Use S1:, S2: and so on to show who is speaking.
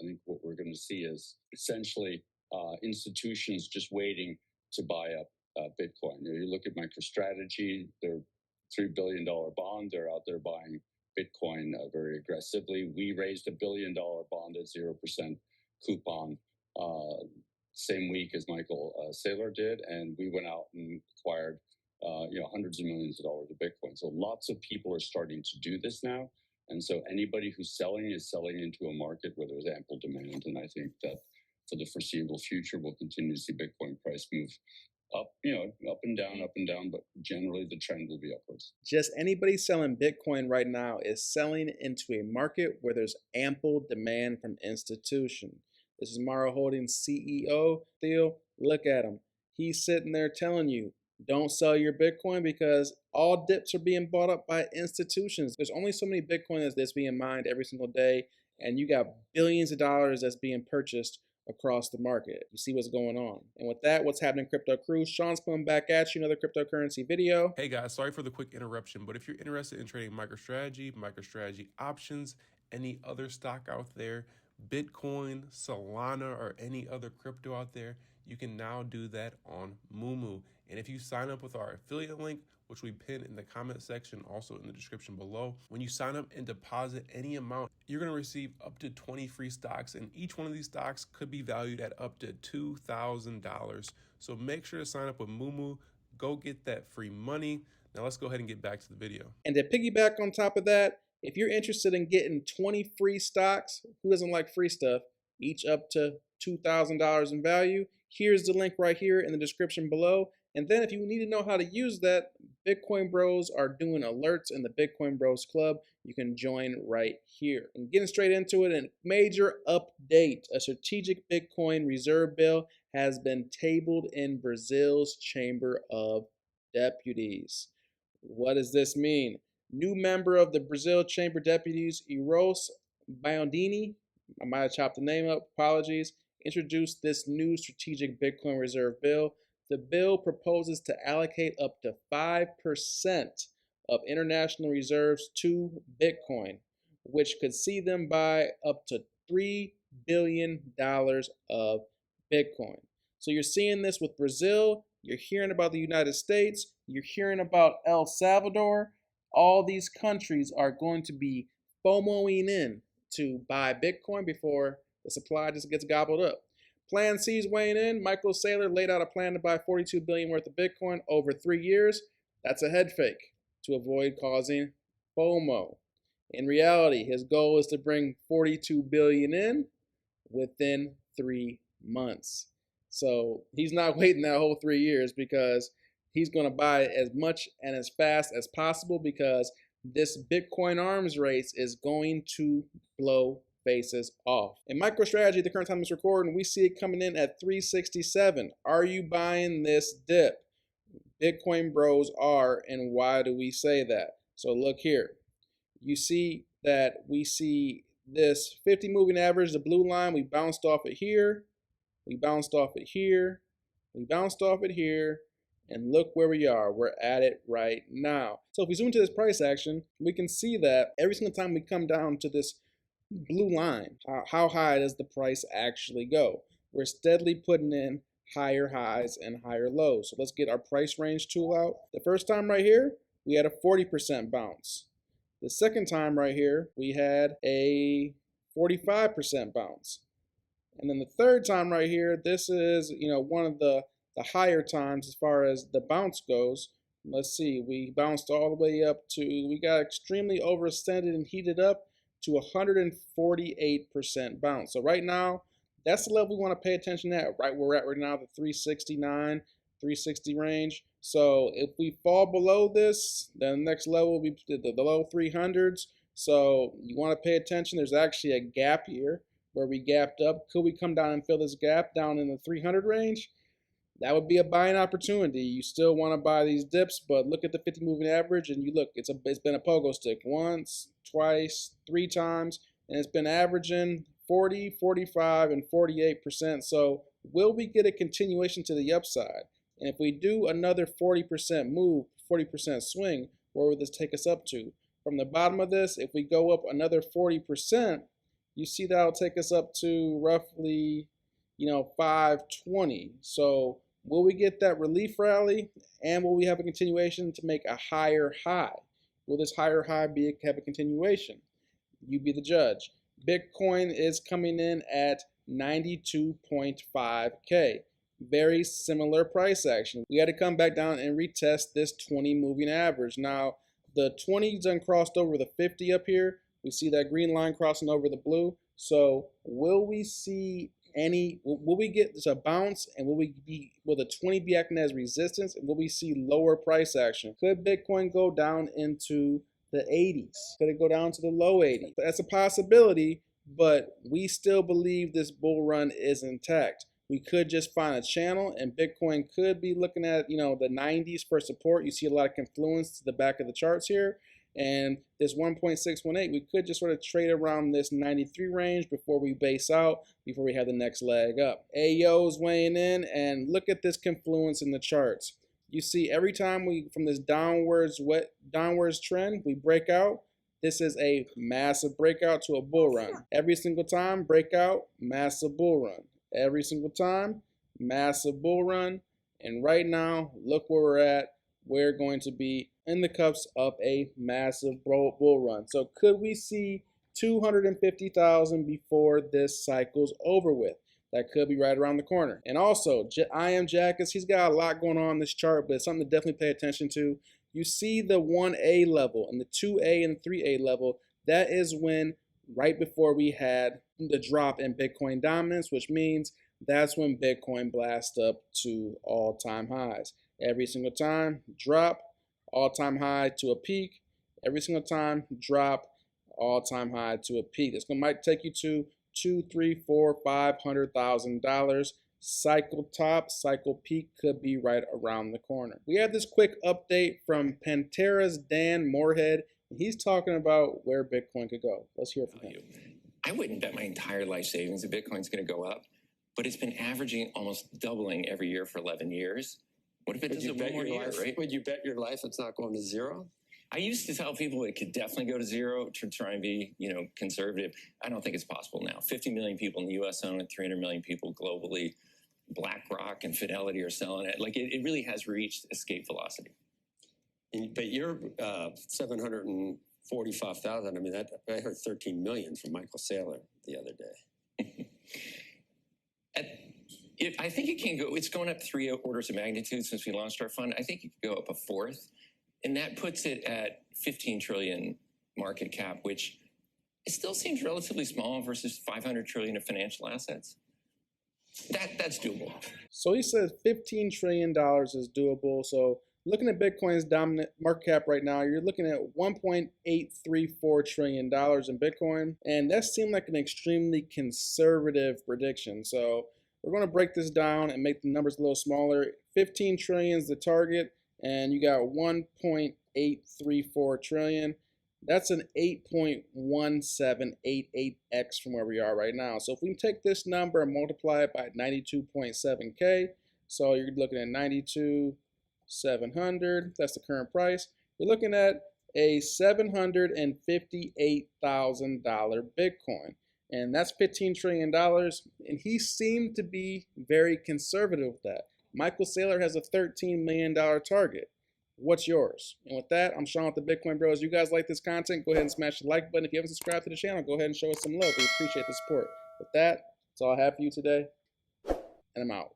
S1: I think what we're going to see is essentially institutions just waiting to buy up Bitcoin. You look at MicroStrategy, their $3 billion bond, they're out there buying Bitcoin very aggressively. We raised $1 billion bond at 0% coupon same week as Michael Saylor did, and we went out and acquired hundreds of millions of dollars of Bitcoin. So lots of people are starting to do this now. And so anybody who's selling is selling into a market where there's ample demand. And I think that for the foreseeable future, we'll continue to see Bitcoin price move up, up and down, but generally the trend will be upwards.
S2: Just anybody selling Bitcoin right now is selling into a market where there's ample demand from institutions. This is Mara Holdings CEO, Theo. Look at him. He's sitting there telling you, don't sell your Bitcoin because all dips are being bought up by institutions. There's only so many Bitcoin that's being mined every single day, and you got billions of dollars that's being purchased across the market. You see what's going on. And with that, what's happening, Crypto Crew? Sean's coming back at you, another cryptocurrency video.
S3: Hey guys, sorry for the quick interruption, but if you're interested in trading MicroStrategy options, any other stock out there, Bitcoin, Solana, or any other crypto out there, you can now do that on MooMoo. And if you sign up with our affiliate link, which we pin in the comment section, also in the description below, when you sign up and deposit any amount, you're going to receive up to 20 free stocks, and each one of these stocks could be valued at up to $2,000. So make sure to sign up with MooMoo. Go get that free money. Now let's go ahead and get back to the video.
S2: And to piggyback on top of that, if you're interested in getting 20 free stocks, who doesn't like free stuff, each up to $2,000 in value, here's the link right here in the description below. And then if you need to know how to use that, Bitcoin Bros are doing alerts in the Bitcoin Bros Club. You can join right here. And getting straight into it, a major update. A strategic Bitcoin reserve bill has been tabled in Brazil's Chamber of Deputies. What does this mean? New member of the Brazil Chamber of Deputies, Eros Biondini, I might have chopped the name up, apologies, introduced this new strategic Bitcoin reserve bill. The bill proposes to allocate up to 5% of international reserves to Bitcoin, which could see them buy up to $3 billion of Bitcoin. So you're seeing this with Brazil, you're hearing about the United States, you're hearing about El Salvador. All these countries are going to be FOMOing in to buy Bitcoin before the supply just gets gobbled up. Plan C's weighing in. Michael Saylor laid out a plan to buy $42 billion worth of Bitcoin over 3 years. That's a head fake to avoid causing FOMO. In reality, his goal is to bring $42 billion in within 3 months. So he's not waiting that whole 3 years because he's going to buy as much and as fast as possible because this Bitcoin arms race is going to blow faces off. In MicroStrategy, the current time it's recording, we see it coming in at 367. Are you buying this dip? Bitcoin Bros are, and why do we say that? So look here. You see that we see this 50 moving average, the blue line, we bounced off it here, we bounced off it here, we bounced off it here, and look where we are. We're at it right now. So if we zoom into this price action, we can see that every single time we come down to this blue line, how high does the price actually go? We're steadily putting in higher highs and higher lows. So let's get our price range tool out. The first time right here, we had a 40% bounce. The second time right here, we had a 45% bounce. And then the third time right here, this is, one of the higher times as far as the bounce goes. Let's see, we bounced all the way up to, we got extremely overextended and heated up to 148% bounce. So right now, that's the level we want to pay attention at. Right where we're at right now, the 369, 360 range. So if we fall below this, then the next level will be the low 300s. So you want to pay attention. There's actually a gap here where we gapped up. Could we come down and fill this gap down in the 300 range? That would be a buying opportunity. You still want to buy these dips, but look at the 50 moving average and you look, it's been a pogo stick once, twice, 3 times, and it's been averaging 40, 45, and 48%. So will we get a continuation to the upside? And if we do another 40% move, 40% swing, where would this take us up to? From the bottom of this, if we go up another 40%, you see that'll take us up to roughly, 520. So will we get that relief rally, and will we have a continuation to make a higher high? Will this higher high have a continuation? You be the judge. Bitcoin is coming in at 92.5K. Very similar price action. We had to come back down and retest this 20 moving average. Now, the 20's done crossed over the 50 up here. We see that green line crossing over the blue. So will we see will we get a bounce, and will the 20 be acting as resistance, and will we see lower price action? Could Bitcoin go down into the 80s? Could it go down to the low 80s? That's a possibility, but we still believe this bull run is intact. We could just find a channel, and Bitcoin could be looking at, the 90s for support. You see a lot of confluence to the back of the charts here. And this 1.618, we could just sort of trade around this 93 range before we base out, before we have the next leg up. Ayo's weighing in, and look at this confluence in the charts. You see every time from this downwards trend, we break out, this is a massive breakout to a bull run. Every single time, breakout, massive bull run. Every single time, massive bull run. And right now, look where we're at. We're going to be in the cups of a massive bull run. So could we see 250,000 before this cycle's over with? That could be right around the corner. And also, I Am Jackass, he's got a lot going on in this chart, but it's something to definitely pay attention to. You see the 1A level and the 2A and 3A level. That is when, right before we had the drop in Bitcoin dominance, which means that's when Bitcoin blasts up to all-time highs. Every single time, drop, all-time high to a peak. Every single time, drop, all-time high to a peak. This might take you to $200,000, $300,000, $400,000, $500,000. Cycle top, cycle peak could be right around the corner. We have this quick update from Pantera's Dan Moorhead. He's talking about where Bitcoin could go. Let's hear from him.
S4: I wouldn't bet my entire life savings that Bitcoin's going to go up, but it's been averaging almost doubling every year for 11 years. What if it does it one more year, right?
S5: Would you bet your life it's not going to zero?
S4: I used to tell people it could definitely go to zero to try and be, conservative. I don't think it's possible now. 50 million people in the U.S. own it, 300 million people globally. BlackRock and Fidelity are selling it. Like it really has reached escape velocity.
S5: But you're 745,000. I mean, I heard 13 million from Michael Saylor the other day.
S4: I think it can go. It's going up 3 orders of magnitude since we launched our fund. I think it could go up a fourth, and that puts it at 15 trillion market cap, which it still seems relatively small versus 500 trillion of financial assets. That's doable.
S2: So he says $15 trillion is doable. So looking at Bitcoin's dominant market cap right now, you're looking at $1.834 trillion in Bitcoin. And that seemed like an extremely conservative prediction. So we're going to break this down and make the numbers a little smaller. 15 trillion is the target, and you got 1.834 trillion. That's an 8.1788x from where we are right now. So if we take this number and multiply it by 92.7K, so you're looking at 92,700. That's the current price. You're looking at a $758,000 Bitcoin. And that's $15 trillion. And he seemed to be very conservative with that. Michael Saylor has a $13 million target. What's yours? And with that, I'm Sean with the Bitcoin Bros. You guys like this content, go ahead and smash the like button. If you haven't subscribed to the channel, go ahead and show us some love. We appreciate the support. With that, that's all I have for you today. And I'm out.